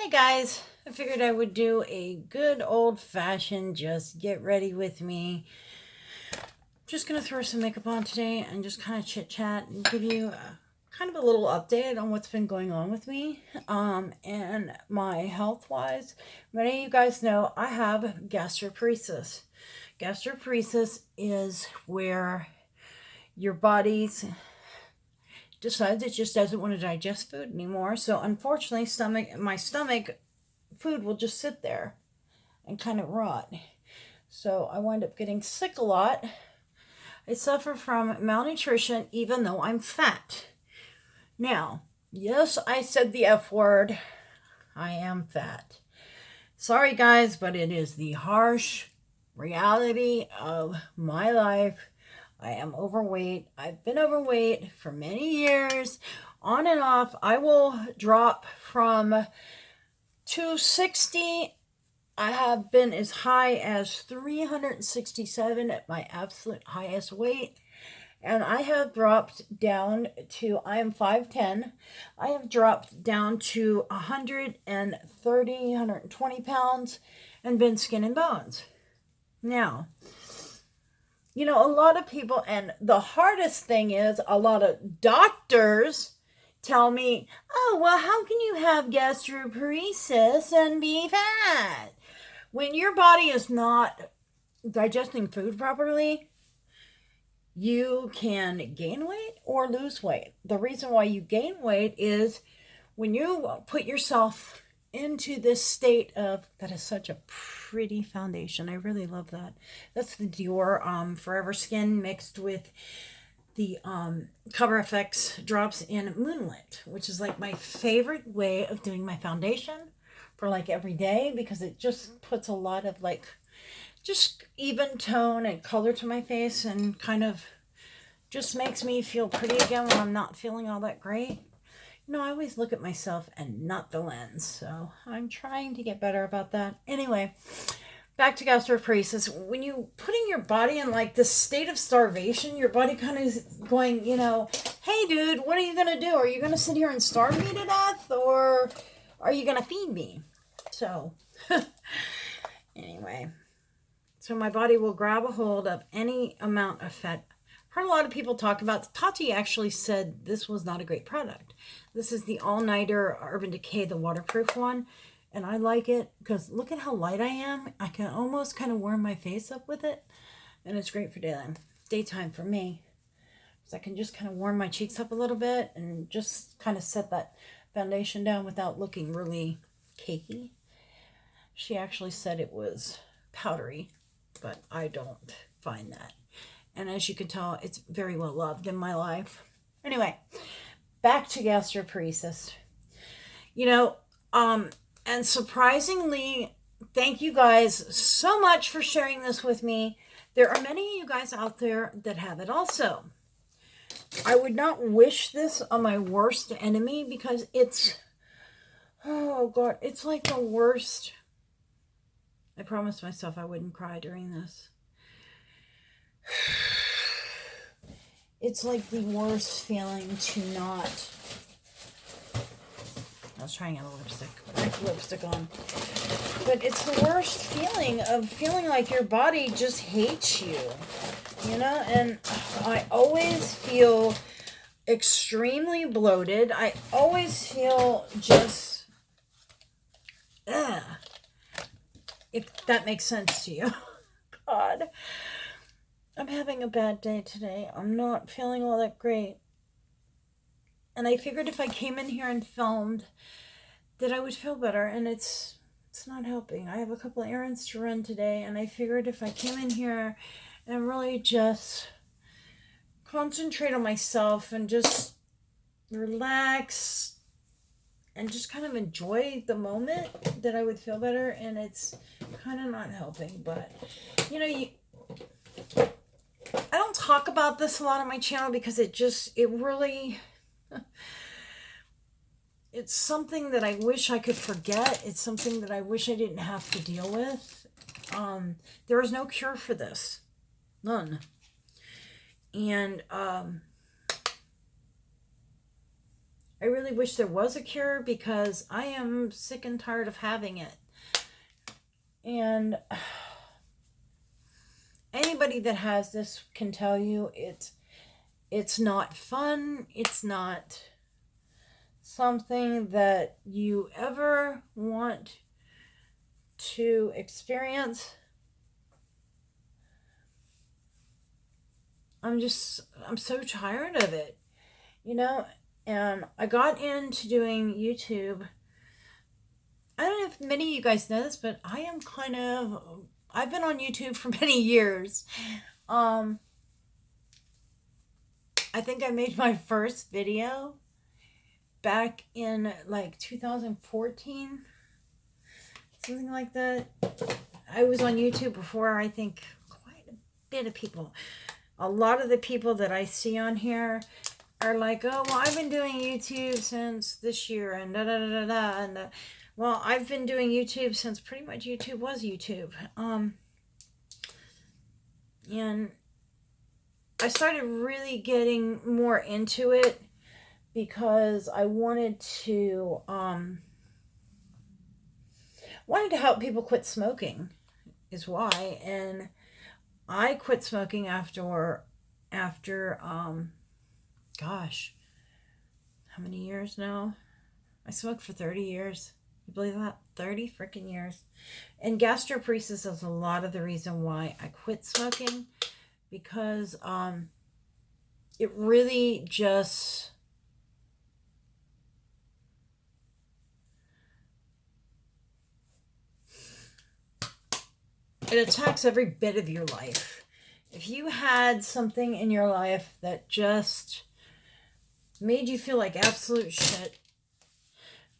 Hey guys, I figured I would do a good old-fashioned just get ready with me. Just gonna throw some makeup on today and just kind of chit chat and give you kind of a little update on what's been going on with me and my health wise. Many of you guys know I have gastroparesis. Gastroparesis is where your body's decides it just doesn't want to digest food anymore. So unfortunately, my stomach food will just sit there and kind of rot. So I wind up getting sick a lot. I suffer from malnutrition even though I'm fat. Now, yes, I said the F word. I am fat. Sorry guys, but it is the harsh reality of my life. I am overweight. I've been overweight for many years. On and off, I will drop from 260. I have been as high as 367 at my absolute highest weight. And I have dropped down to, I am 5'10". I have dropped down to 130, 120 pounds and been skin and bones. Now, you know, a lot of people, and the hardest thing is a lot of doctors tell me, oh, well, how can you have gastroparesis and be fat? When your body is not digesting food properly, you can gain weight or lose weight. The reason why you gain weight is when you put yourself into this state of, that is such a pretty foundation. I really love that. That's the Dior Forever Skin mixed with the Cover FX drops in Moonlit, which is like my favorite way of doing my foundation for like every day, because it just puts a lot of like just even tone and color to my face and kind of just makes me feel pretty again when I'm not feeling all that great. You know, I always look at myself and not the lens, so I'm trying to get better about that. Anyway, back to gastroparesis. When you putting your body in like this state of starvation, your body kind of is going, you know, hey dude, what are you gonna do? Are you gonna sit here and starve me to death, or are you gonna feed me? So anyway, so my body will grab a hold of any amount of fat. Heard a lot of people talk about, Tati actually said this was not a great product. This is the All-Nighter Urban Decay, the waterproof one. And I like it because look at how light I am. I can almost kind of warm my face up with it. And it's great for daytime for me. So I can just kind of warm my cheeks up a little bit and just kind of set that foundation down without looking really cakey. She actually said it was powdery, but I don't find that. And as you can tell, it's very well loved in my life. Anyway, back to gastroparesis. You know, and surprisingly, thank you guys so much for sharing this with me. There are many of you guys out there that have it also. I would not wish this on my worst enemy because it's, oh God, it's like the worst. I promised myself I wouldn't cry during this. It's like the worst feeling to not. I was trying out a lipstick. I have lipstick on. But it's the worst feeling of feeling like your body just hates you. You know? And I always feel extremely bloated. I always feel just. If that makes sense to you. God. I'm having a bad day today. I'm not feeling all that great. And I figured if I came in here and filmed that I would feel better, and it's not helping. I have a couple of errands to run today, and I figured if I came in here and really just concentrate on myself and just relax and just kind of enjoy the moment, that I would feel better, and it's kind of not helping. But you know, I don't talk about this a lot on my channel because it really, it's something that I wish I could forget. It's something that I wish I didn't have to deal with. There is no cure for this. None. And I really wish there was a cure because I am sick and tired of having it. And anybody that has this can tell you it's not fun. It's not something that you ever want to experience. I'm so tired of it, you know? And I got into doing YouTube. I don't know if many of you guys know this, but I've been on YouTube for many years. I think I made my first video back in like 2014, something like that. I was on YouTube before, I think, quite a bit of people. A lot of the people that I see on here are like, oh, well, I've been doing YouTube since this year, and da da da da da. And well, I've been doing YouTube since pretty much YouTube was YouTube. And I started really getting more into it because I wanted to help people quit smoking, is why. And I quit smoking after gosh, how many years now? I smoked for 30 years. You believe that? 30 freaking years. And gastroparesis is a lot of the reason why I quit smoking, because it really just it attacks every bit of your life. If you had something in your life that just made you feel like absolute shit,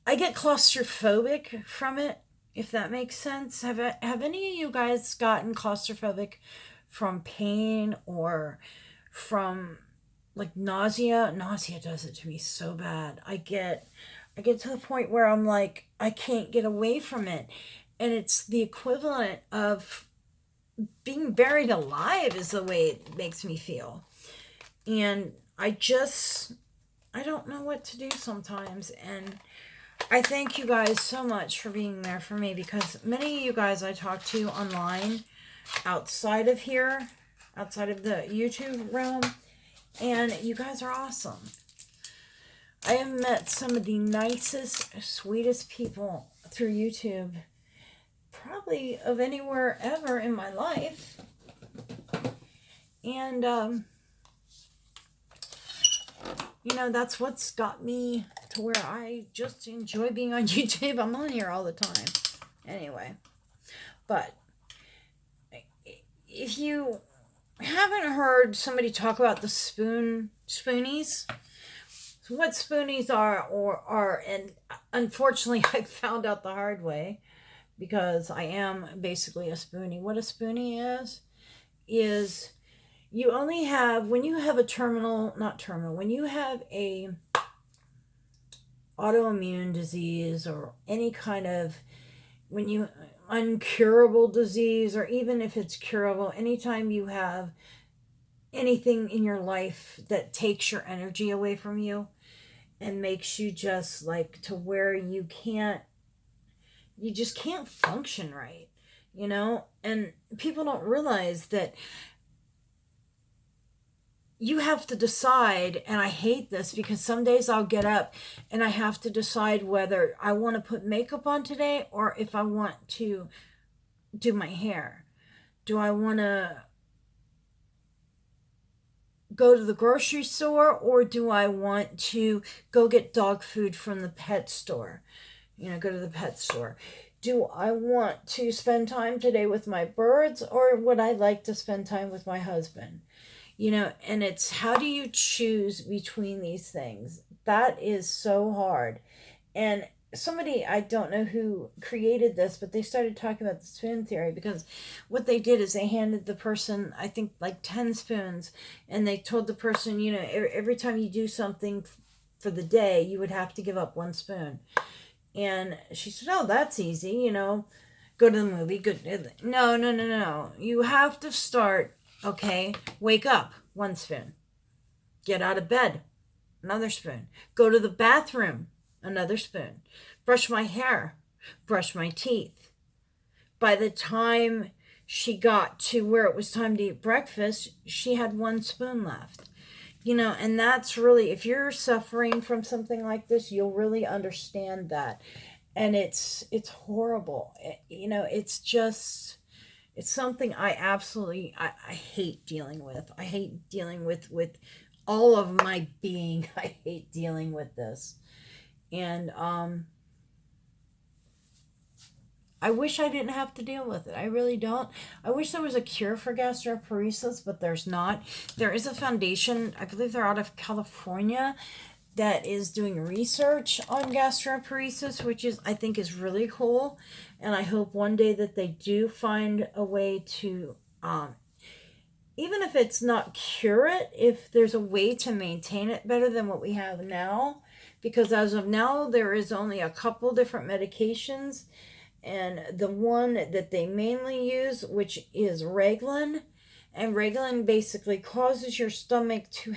I get claustrophobic from it, if that makes sense. Have any of you guys gotten claustrophobic from pain or from like nausea? Nausea does it to me so bad. I get to the point where I'm like, I can't get away from it. And it's the equivalent of being buried alive is the way it makes me feel. And I don't know what to do sometimes. And I thank you guys so much for being there for me, because many of you guys I talk to online outside of here, outside of the YouTube realm, and you guys are awesome. I have met some of the nicest, sweetest people through YouTube, probably of anywhere ever in my life. And that's what's got me to where I just enjoy being on YouTube. I'm on here all the time anyway. But if you haven't heard somebody talk about the spoonies, what spoonies are, and unfortunately I found out the hard way, because I am basically a spoonie. What a spoonie is you only have, when you have when you have a autoimmune disease or any kind of, uncurable disease, or even if it's curable, anytime you have anything in your life that takes your energy away from you and makes you just like to where you just can't function right, and people don't realize that you have to decide. And I hate this because some days I'll get up and I have to decide whether I want to put makeup on today or if I want to do my hair. Do I want to go to the grocery store, or do I want to go get dog food from the pet store? Go to the pet store. Do I want to spend time today with my birds, or would I like to spend time with my husband? And it's, how do you choose between these things? That is so hard. And somebody, I don't know who created this, but they started talking about the spoon theory, because what they did is they handed the person, I think, like 10 spoons, and they told the person, every time you do something for the day, you would have to give up 1 spoon. And she said, oh, that's easy, go to the movie. No. You have to start, okay? Wake up, 1 spoon. Get out of bed, another spoon. Go to the bathroom, another spoon. Brush my hair, brush my teeth. By the time she got to where it was time to eat breakfast, she had 1 spoon left. And that's really, if you're suffering from something like this, you'll really understand that. And it's horrible. It's something I absolutely, I hate dealing with. I hate dealing with all of my being. I hate dealing with this. And I wish I didn't have to deal with it. I really don't. I wish there was a cure for gastroparesis, but there's not. There is a foundation, I believe they're out of California, that is doing research on gastroparesis, which I think is really cool. And I hope one day that they do find a way to, even if it's not cure it, if there's a way to maintain it better than what we have now. Because as of now, there is only a couple different medications. And the one that they mainly use, which is Reglan, and Reglan basically causes your stomach to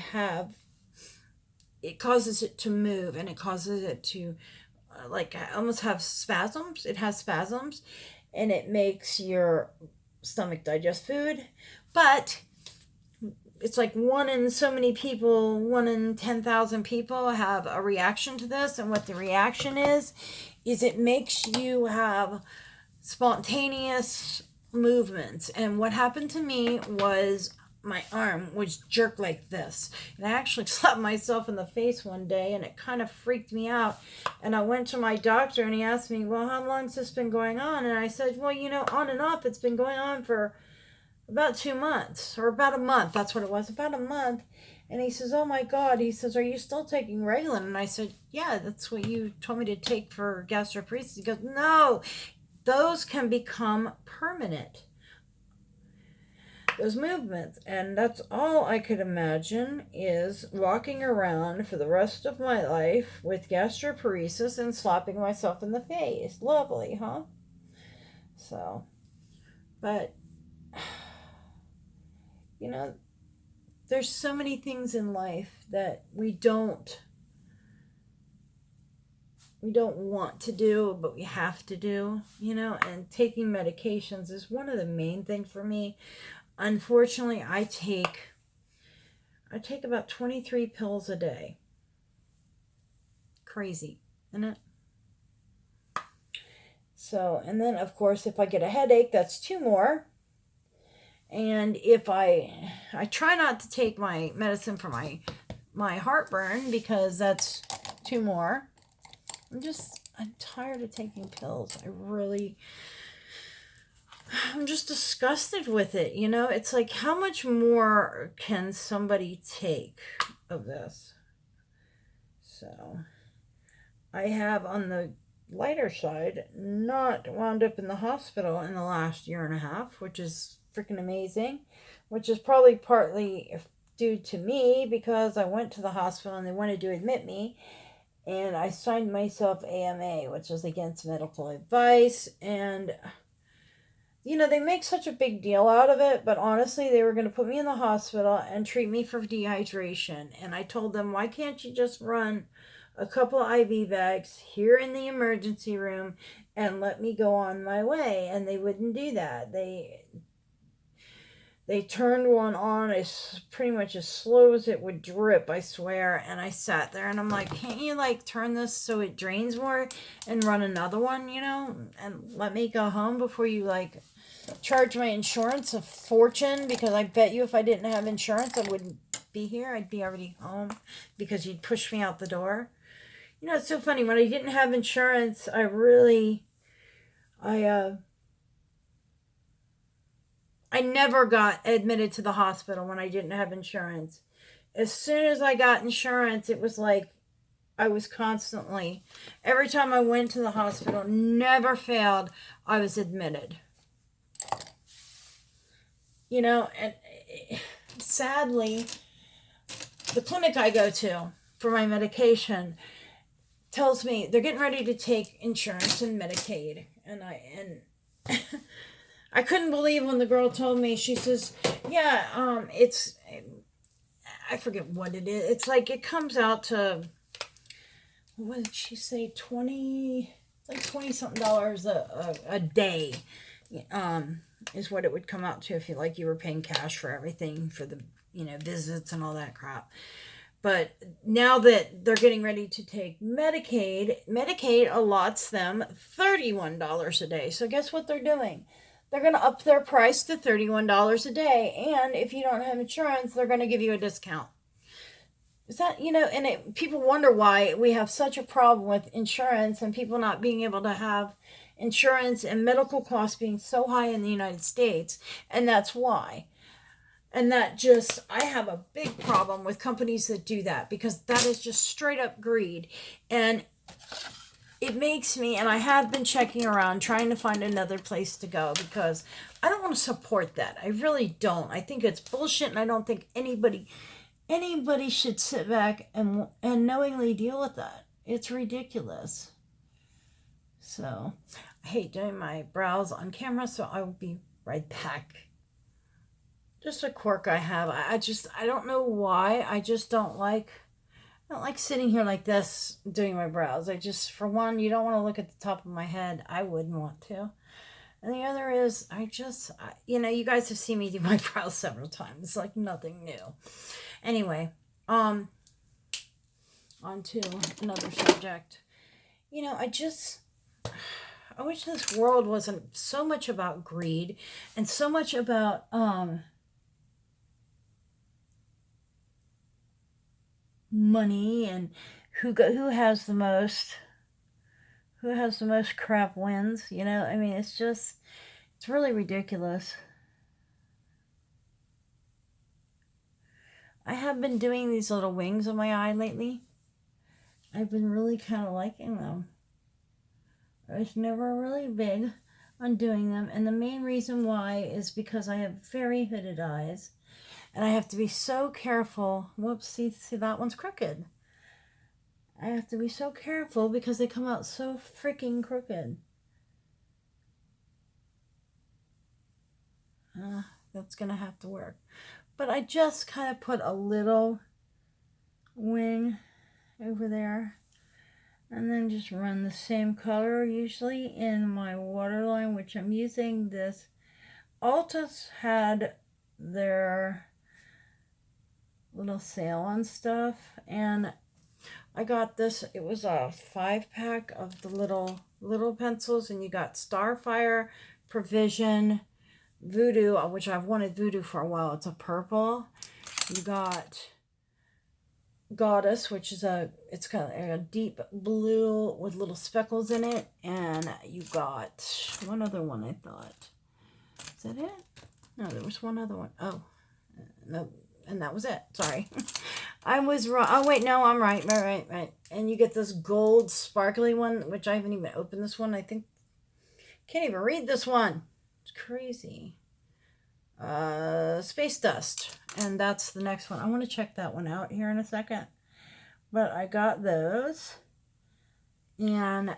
it causes it to move, and it causes it to almost have spasms. It has spasms, and it makes your stomach digest food. But it's like 1 in so many people, 1 in 10,000 people have a reaction to this. And what the reaction is it makes you have spontaneous movements. And what happened to me was my arm was jerked like this. And I actually slapped myself in the face one day, and it kind of freaked me out. And I went to my doctor, and he asked me, well, how long has this been going on? And I said, well, on and off, it's been going on for about 2 months, or about a month. That's what it was, about a month. And he says, oh my God. He says, are you still taking Reglan? And I said, yeah, that's what you told me to take for gastroparesis. He goes, no, those can become permanent, those movements. And that's all I could imagine, is walking around for the rest of my life with gastroparesis and slapping myself in the face. Lovely, huh? So, but there's so many things in life that we don't want to do, but we have to do, and taking medications is one of the main things for me. Unfortunately, I take about 23 pills a day. Crazy, isn't it? So, and then of course, if I get a headache, that's 2 more. And if I try not to take my medicine for my heartburn, because that's 2 more. I'm tired of taking pills. I'm just disgusted with it. It's like, how much more can somebody take of this? So I have, on the lighter side, not wound up in the hospital in the last 1.5 years, which is freaking amazing, which is probably partly due to me, because I went to the hospital and they wanted to admit me, and I signed myself AMA, which is against medical advice. And they make such a big deal out of it, but honestly, they were going to put me in the hospital and treat me for dehydration. And I told them, why can't you just run a couple IV bags here in the emergency room and let me go on my way? And they wouldn't do that. They turned one on as pretty much as slow as it would drip, I swear. And I sat there and I'm like, can't you turn this so it drains more and run another one, and let me go home before you charge my insurance a fortune? Because I bet you if I didn't have insurance, I wouldn't be here. I'd be already home, because you'd push me out the door. It's so funny. When I didn't have insurance, I never got admitted to the hospital when I didn't have insurance. As soon as I got insurance, it was like I was constantly, every time I went to the hospital, never failed, I was admitted. And sadly, the clinic I go to for my medication tells me they're getting ready to take insurance and Medicaid. And I couldn't believe when the girl told me, she says, yeah, I forget what it is. It's like it comes out to, what did she say, 20, like 20 something dollars a day, is what it would come out to if you were paying cash for everything, for the visits and all that crap. But now that they're getting ready to take Medicaid allots them $31 a day. So guess what they're doing? They're going to up their price to $31 a day. And if you don't have insurance, they're going to give you a discount. Is that, people wonder why we have such a problem with insurance and people not being able to have insurance, and medical costs being so high in the United States. And that's why. And I have a big problem with companies that do that, because that is just straight up greed. And it makes me, and I have been checking around trying to find another place to go, because I don't want to support that. I really don't. I think it's bullshit, and I don't think anybody should sit back and knowingly deal with that. It's ridiculous. So I hate doing my brows on camera, so I will be right back. Just a quirk I have. I don't know why. I just don't like sitting here like this doing my brows. For one, you don't want to look at the top of my head. I wouldn't want to. And the other is, you guys have seen me do my brows several times. It's like nothing new. Anyway, on to another subject. I wish this world wasn't so much about greed and so much about, money and who has the most crap wins. It's really ridiculous. I have been doing these little wings on my eye lately. I've been really kind of liking them. I was never really big on doing them, and the main reason why is because I have very hooded eyes. And I have to be so careful. Whoops, see that one's crooked. I have to be so careful because they come out so freaking crooked. That's going to have to work. But I just kind of put a little wing over there. And then just run the same color, usually in my waterline, which I'm using this. Alta's had their little sale on stuff, and I got this. It was a 5-pack of the little pencils, and you got Starfire, Provision, Voodoo, which I've wanted Voodoo for a while. It's a purple. You got Goddess, which is it's kind of a deep blue with little speckles in it, and you got one other one. I thought, is that it? No, there was one other one. Oh, no. And that was it. Sorry. I was wrong. Oh, wait. No, I'm right. Right. And you get this gold sparkly one, which I haven't even opened this one. I think. Can't even read this one. It's crazy. Space Dust. And that's the next one. I want to check that one out here in a second. But I got those. And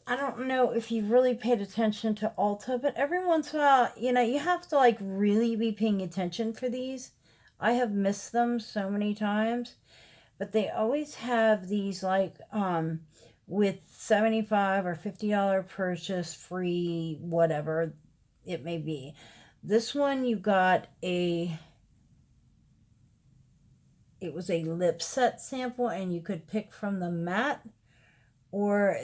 I don't know if you've really paid attention to Ulta, but every once in a while, you have to really be paying attention for these. I have missed them so many times, but they always have these with $75 or $50 purchase, free, whatever it may be. This one you got it was a lip set sample, and you could pick from the matte or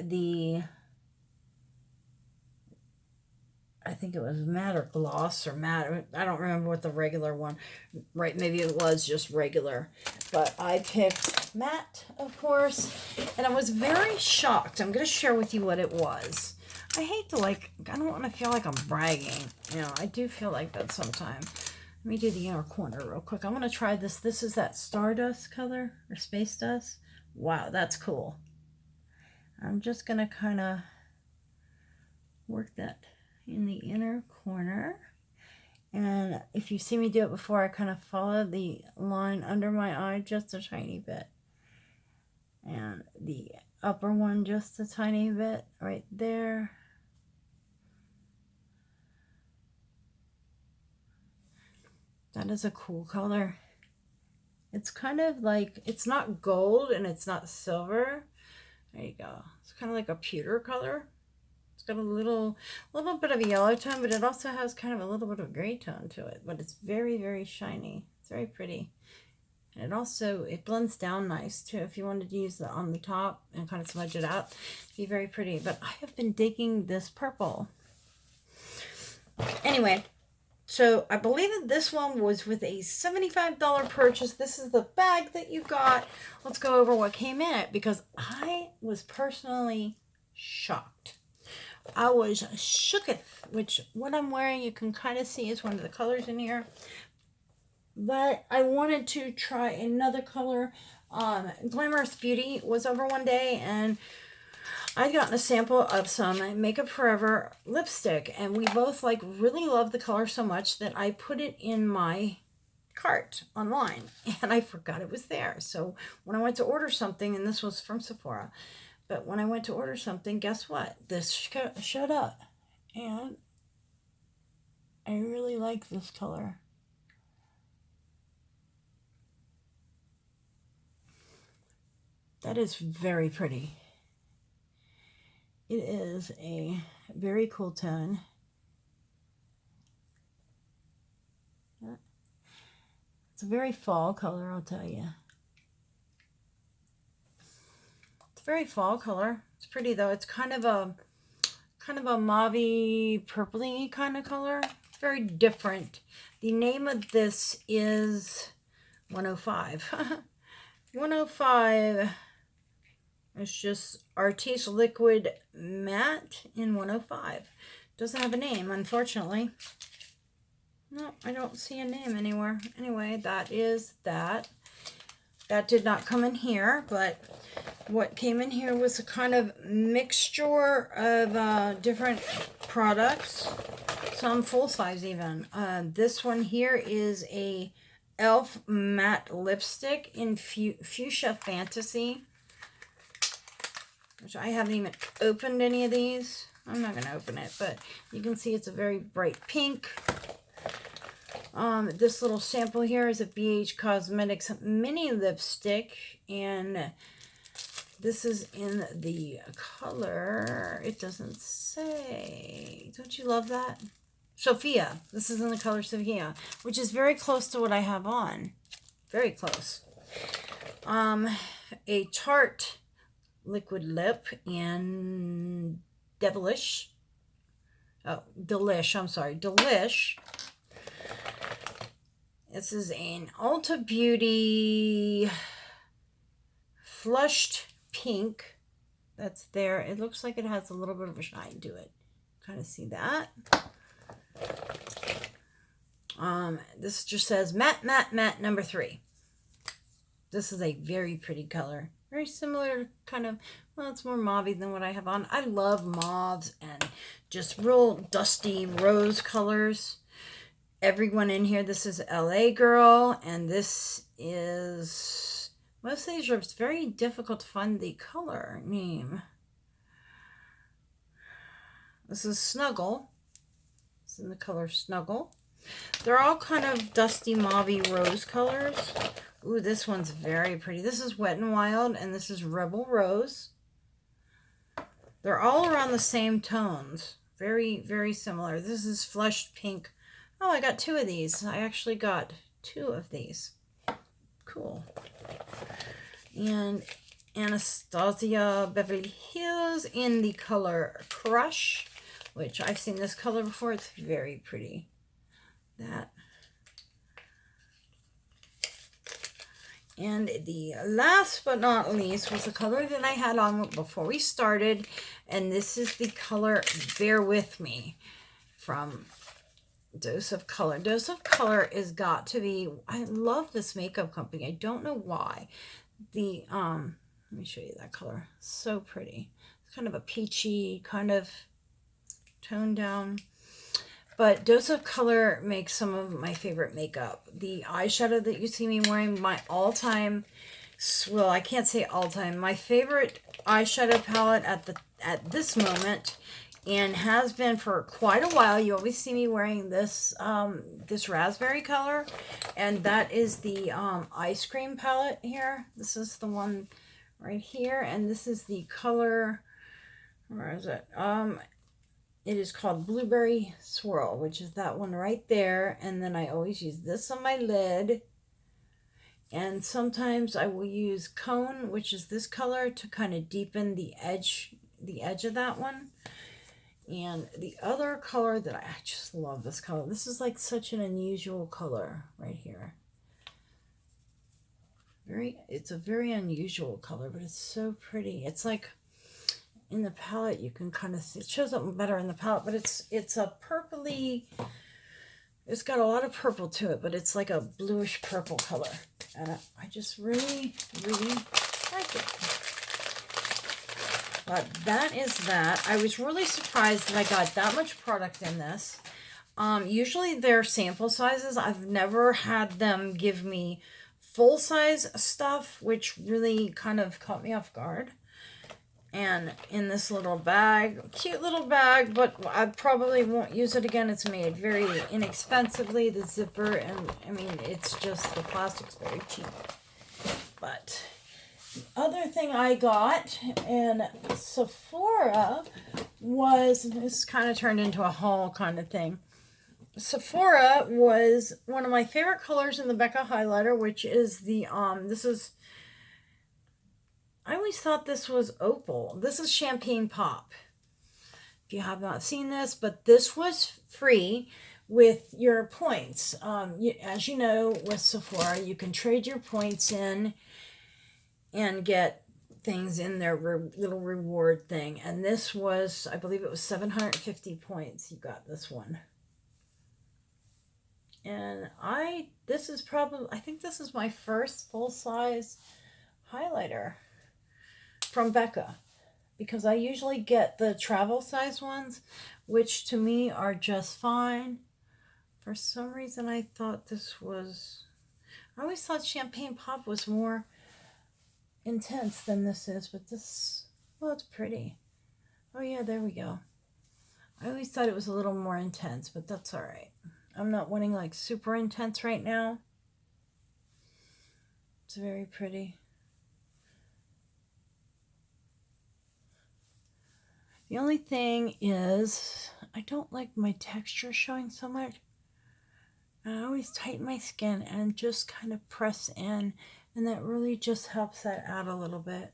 I think it was matte or gloss or matte. I don't remember what the regular one, right? Maybe it was just regular. But I picked matte, of course. And I was very shocked. I'm going to share with you what it was. I hate to I don't want to feel like I'm bragging. I do feel like that sometimes. Let me do the inner corner real quick. I want to try this. This is that Stardust color or Space Dust. Wow, that's cool. I'm just going to kind of work that in the inner corner, and if you see me do it before, I kind of follow the line under my eye just a tiny bit, and the upper one just a tiny bit right there. That is a cool color. It's kind of like, it's not gold and it's not silver. There you go. It's kind of like a pewter color. It's got a little bit of a yellow tone, but it also has kind of a little bit of a gray tone to it. But it's very, very shiny. It's very pretty. And it blends down nice too. If you wanted to use it on the top and kind of smudge it out, it'd be very pretty. But I have been digging this purple. Anyway, so I believe that this one was with a $75 purchase. This is the bag that you got. Let's go over what came in it, because I was personally shocked. I was shooketh, which what I'm wearing you can kind of see is one of the colors in here. But I wanted to try another color. Glamorous Beauty was over one day, and I'd gotten a sample of some Makeup Forever lipstick, and we both like really loved the color so much that I put it in my cart online, and I forgot it was there. So when I went to order something, and this was from Sephora, but when I went to order something, guess what? This showed up, and I really like this color. That is very pretty. It is a very cool tone. It's a very fall color, I'll tell you. It's a very fall color. It's pretty though. It's kind of a mauve-y, purpley kind of color. It's very different. The name of this is 105. 105. It's just Artiste Liquid Matte in 105. Doesn't have a name, unfortunately. No, I don't see a name anywhere. Anyway, that is that. That did not come in here, but what came in here was a kind of mixture of different products. Some full size even. This one here is a e.l.f. matte lipstick in Fuchsia Fantasy, which I haven't even opened any of these. I'm not going to open it, but you can see it's a very bright pink. This little sample here is a BH Cosmetics mini lipstick, and this is in the color, it doesn't say, don't you love that? Sophia. This is in the color Sophia, which is very close to what I have on. Very close. A Tarte liquid lip in Delish. I'm sorry, Delish. This is an Ulta Beauty flushed pink. That's there. It looks like it has a little bit of a shine to it. Kind of see that. This just says matte, matte, matte number 3. This is a very pretty color. Very similar kind of, well, it's more mauve than what I have on. I love mauves and just real dusty rose colors. Everyone in here, this is LA Girl, and this is, most of these are very difficult to find the color name. This is Snuggle. It's in the color Snuggle. They're all kind of dusty mauve rose colors. Ooh, this one's very pretty. This is Wet n Wild, and this is Rebel Rose. They're all around the same tones. Very, very similar. This is Flushed Pink. Oh, I got 2 of these. I actually got 2 of these. Cool. And Anastasia Beverly Hills in the color Crush, which I've seen this color before. It's very pretty. That. And the last but not least was the color that I had on before we started. And this is the color Bear With Me from Dose of Color. Dose of Color is got to be, I love this makeup company. I don't know why. The, let me show you that color. So pretty. It's kind of a peachy, kind of toned down. But Dose of Color makes some of my favorite makeup. The eyeshadow that you see me wearing, my all-time, well, I can't say all-time, my favorite eyeshadow palette at this moment and has been for quite a while. You always see me wearing this this raspberry color, and that is the ice cream palette here. This is the one right here, and this is the color, where is it? It is called Blueberry Swirl, which is that one right there. And then I always use this on my lid. And sometimes I will use Cone, which is this color, to kind of deepen the edge of that one. And the other color that I just love, this color. This is like such an unusual color right here. It's a very unusual color, but it's so pretty. It's like in the palette you can kind of see, it shows up better in the palette, but it's a purpley, it's got a lot of purple to it, but it's like a bluish purple color, and I just really like it. But that is that. I was really surprised that I got that much product in this. Usually they're sample sizes. I've never had them give me full size stuff, which really kind of caught me off guard. And in this little bag, cute little bag, but I probably won't use it again. It's made very inexpensively, the zipper, and I mean, it's just, the plastic's very cheap. But the other thing I got in Sephora was, this kind of turned into a haul kind of thing. Sephora was one of my favorite colors in the Becca highlighter, which is the, I always thought this was opal. This is Champagne Pop. If you have not seen this, but this was free with your points. As you know, with Sephora, you can trade your points in and get things in their little reward thing. And this was, I believe it was 750 points. You got this one. And I think this is my first full-size highlighter from Becca, because I usually get the travel size ones, which to me are just fine. For some reason I thought I always thought Champagne Pop was more intense than this is, but this, well, it's pretty. Oh yeah, there we go. I always thought it was a little more intense, but that's all right. I'm not wanting like super intense right now. It's very pretty. The only thing is, I don't like my texture showing so much. I always tighten my skin and just kind of press in, and that really just helps that out a little bit.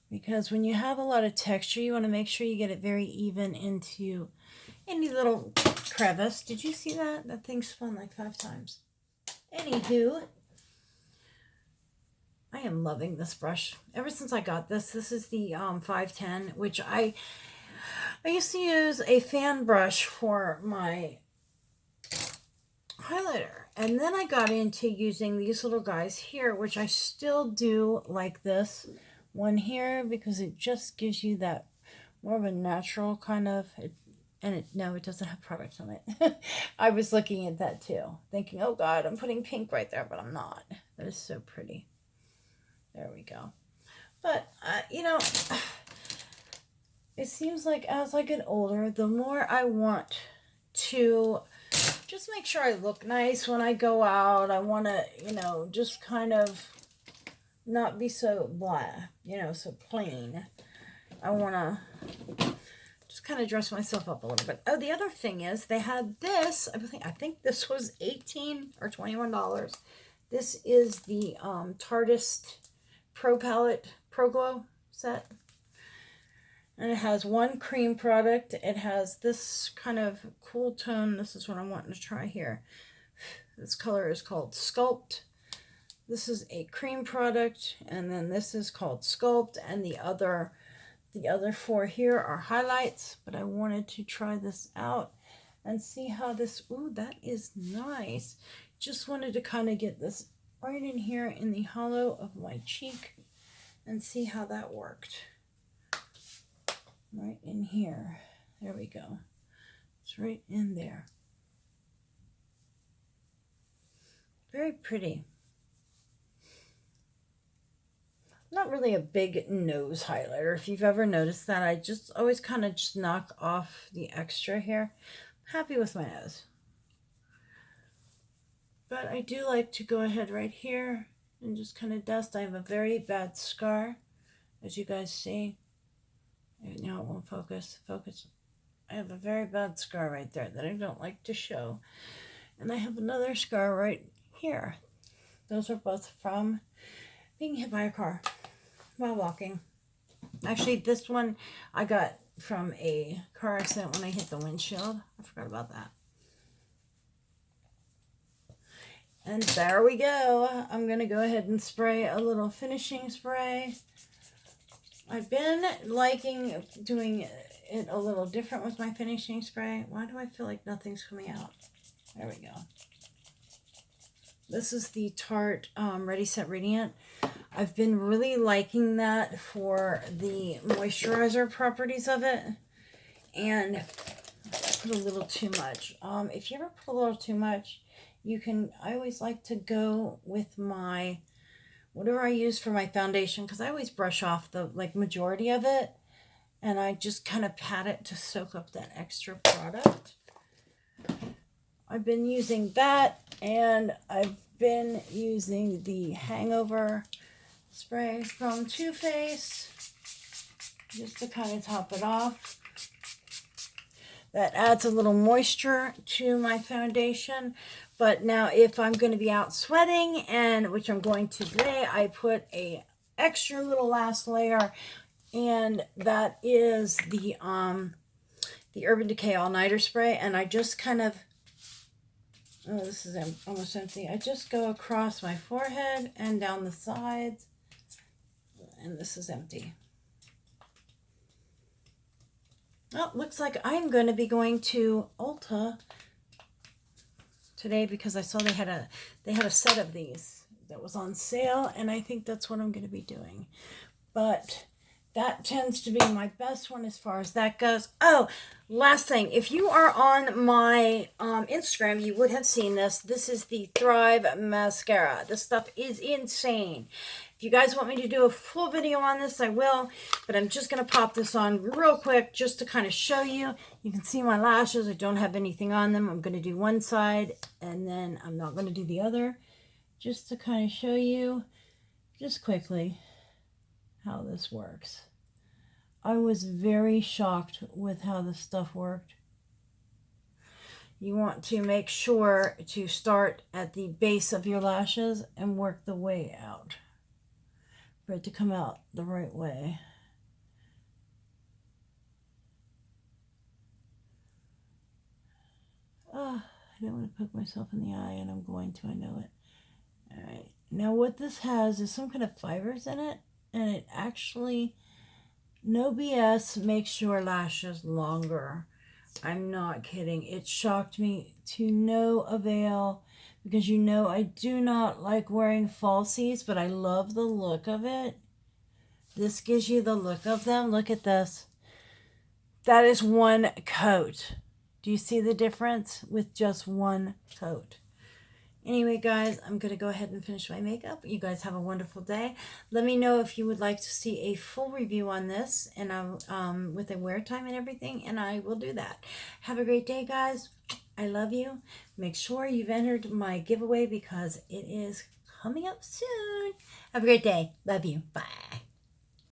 Because when you have a lot of texture, you want to make sure you get it very even into any little crevice. Did you see that? That thing spun like 5 times. Anywho, I am loving this brush. Ever since I got this is the 510, which I used to use a fan brush for my highlighter. And then I got into using these little guys here, which I still do like this one here, because it just gives you that more of a natural kind of, no, it doesn't have product on it. I was looking at that too, thinking, oh God, I'm putting pink right there, but I'm not. That is so pretty. There we go. But, you know, it seems like as I get older, the more I want to just make sure I look nice when I go out. I want to, you know, just kind of not be so blah, you know, so plain. I want to just kind of dress myself up a little bit. Oh, the other thing is they had this, I think this was $18 or $21. This is the Tartist Pro Palette Pro Glow set. And it has one cream product. It has this kind of cool tone. This is what I'm wanting to try here. This color is called Sculpt. This is a cream product, and then this is called Sculpt, and the other 4 here are highlights. But I wanted to try this out and see how this, ooh, that is nice. Just wanted to kind of get this right in here in the hollow of my cheek and see how that worked. Right in here. There we go. It's right in there. Very pretty. not really a big nose highlighter. If you've ever noticed that, I just always kind of just knock off the extra here. I'm happy with my nose. But I do like to go ahead right here and just kind of dust. I have a very bad scar, as you guys see. Now it won't focus. Focus. I have a very bad scar right there that I don't like to show. And I have another scar right here. Those are both from being hit by a car while walking. Actually, this one I got from a car accident when I hit the windshield. I forgot about that. And there we go. I'm going to go ahead and spray a little finishing spray. I've been liking doing it a little different with my finishing spray. Why do I feel like nothing's coming out? There we go. This is the Tarte Ready Set Radiant. I've been really liking that for the moisturizer properties of it. And I put a little too much. If you ever put a little too much, you can, I always like to go with my, whatever I use for my foundation, because I always brush off the majority of it. And I just kind of pat it to soak up that extra product. I've been using that, and I've been using the Hangover spray from Too Faced just to kind of top it off. That adds a little moisture to my foundation. But now if I'm going to be out sweating, and which I'm going to today, I put a extra little last layer, and that is the Urban Decay All Nighter spray. And I just kind of, oh, this is almost empty. I just go across my forehead and down the sides, and this is empty. Oh, looks like I'm going to be going to Ulta today because I saw they had a set of these that was on sale, and I think that's what I'm going to be doing. But that tends to be my best one as far as that goes. Oh, last thing. If you are on my Instagram, you would have seen this. This is the Thrive Mascara. This stuff is insane. If you guys want me to do a full video on this, I will. But I'm just going to pop this on real quick just to kind of show you. You can see my lashes. I don't have anything on them. I'm going to do one side, and then I'm not going to do the other. Just to kind of show you just quickly how this works. I was very shocked with how this stuff worked. You want to make sure to start at the base of your lashes and work the way out for it to come out the right way. I don't want to poke myself in the eye, and I'm going to, I know it. Alright, now what this has is some kind of fibers in it, and it actually, no BS, makes your lashes longer. I'm not kidding. It shocked me to no avail, because you know I do not like wearing falsies, but I love the look of it. This gives you the look of them. Look at this. That is one coat. Do you see the difference with just one coat? Anyway, guys, I'm going to go ahead and finish my makeup. You guys have a wonderful day. Let me know if you would like to see a full review on this, and with a wear time and everything, and I will do that. Have a great day, guys. I love you. Make sure you've entered my giveaway because it is coming up soon. Have a great day. Love you. Bye.